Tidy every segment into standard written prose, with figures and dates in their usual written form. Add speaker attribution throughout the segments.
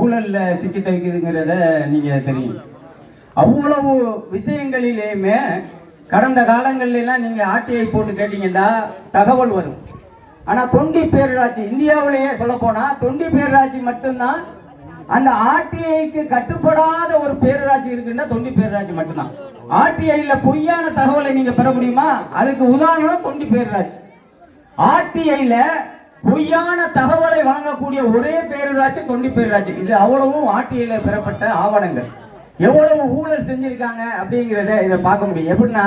Speaker 1: ஊழல்ல சிக்கி தவிக்குதுங்கிறத நீங்க தெரியும். அவ்வளவு விஷயங்களிலேயுமே கடந்த காலங்கள்லாம் நீங்க ஆர்டிஐ போட்டு கேட்டீங்கன்னா தகவல் வரும். ஆனா தொண்டி பேரூராட்சி இந்தியாவிலேயே சொல்ல போனா தொண்டி பேரூராட்சி மட்டும்தான் அந்த ஆர்டிஐக்கு கட்டுப்படாத ஒரு பேரூராட்சி இருக்குன்னா தொண்டி பேரூராட்சி மட்டும்தான். ஆர்டிஐல பொய்யான தகவலை நீங்க பெற முடியுமா? அதுக்கு உதாரணம் தொண்டி பேரூராட்சி. ஆர்டிஐல பொய்யான தகவலை வழங்கக்கூடிய ஒரே பேரூராட்சி தொண்டி பேரூராட்சி. இது அவ்வளவும் ஆர்டிஐல பெறப்பட்ட ஆவணங்கள். எவ்வளவு ஊழல் செஞ்சிருக்காங்க அப்படிங்கிறத இதை பார்க்க முடியும். எப்படின்னா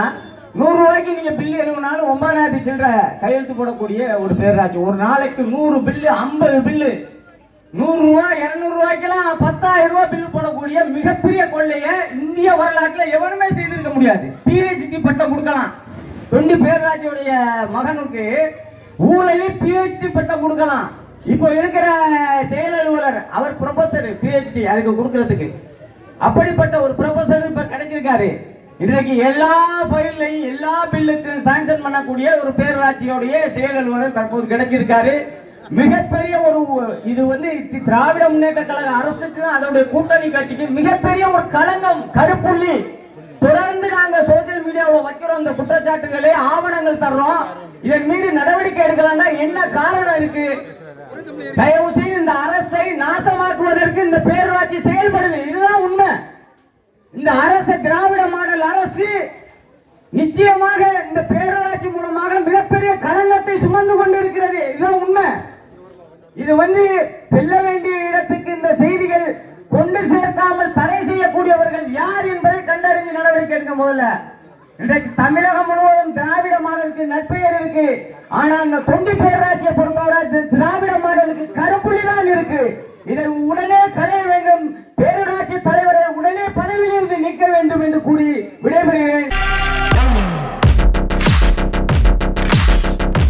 Speaker 1: 100 ரூபாய்க்கு நீங்க பில்லு எழுதினாலும் 9,000 சில்லற கையெழுத்து போடக்கூடிய ஒரு பேரூராட்சி. ஒரு நாளைக்கு 100 பில்லு, 50 பில்லு, 100 ரூபாய் 200 ரூபாய்க்கெல்லாம் 10,000 ரூபாய் பில்லு போடக்கூடிய மிகப்பெரிய கொள்ளையை இந்திய வரலாற்றில் எவனுமே செய்திருக்க முடியாது. பிஹெச்டி பட்டம் கொடுக்கலாம். தொண்டி பேரூராட்சியுடைய மகனுக்கு ஊழலில் பிஹெச்டி பட்டம் கொடுக்கலாம். இப்போ இருக்கிற செயல் அலுவலர் அவர் ப்ரொஃபசர் பிஹெச்டி அதுக்கு கொடுக்கறதுக்கு. அப்படிப்பட்ட ஒரு ப்ரொஃபசர் இப்ப கிடைச்சிருக்காரு. இன்றைக்கு எல்லா ஃபைல்லையும் எல்லா பில்லுக்கும் சாங்ஷன் பண்ணக்கூடிய ஒரு பேரூராட்சியோடைய செயல் அலுவலர் தற்போது கிடைச்சிருக்காரு. மிகப்பெரிய ஒரு இது திராவிட முன்னேற்ற கழக அரசுக்கு அதோடைய கூட்டணி கட்சிக்கு மிகப்பெரிய ஒரு களங்கம், கருப்புள்ளி. தொடர்ந்து நாங்க சோசியல் மீடியாவில் வைக்கிறோம் இந்த குற்றச்சாட்டுகளை, ஆவணங்கள் தர்றோம். இதன் மீது நடவடிக்கை எடுக்கலாம்னா என்ன காரணம் இருக்கு? தயவு செய்து இந்த அரசை நாசமாக்குவதற்கு இந்த பேரூராட்சி செயல்படுது. இதுதான் உண்மை. இந்த அரசு திராவிட மாடல் அரசு நிச்சயமாக இந்த பேரூராட்சி மூலமாக மிகப்பெரிய களங்கத்தை சுமந்து கொண்டிருக்கிறது. இதுதான் உண்மை. இது செல்ல வேண்டிய இடத்துக்கு இந்த செய்திகள் கொண்டு சேர்க்காமல் தடை செய்யக்கூடியவர்கள் யார் என்பதை கண்டறிந்து நடவடிக்கை எடுக்க. முதல்ல இன்றைக்கு தமிழகம் முழுவதும் திராவிட மாடலுக்கு நற்பெயர் இருக்கு. ஆனா அந்த தொண்டி பேரூராட்சியை பொறுத்தவரை திராவிட மாடலுக்கு கருப்புள்ளி தான் இருக்கு. இதை உடனே களைய வேண்டும். பேரூராட்சி தலைவரை உடனே பதவியிலிருந்து நீக்க வேண்டும் என்று கூறி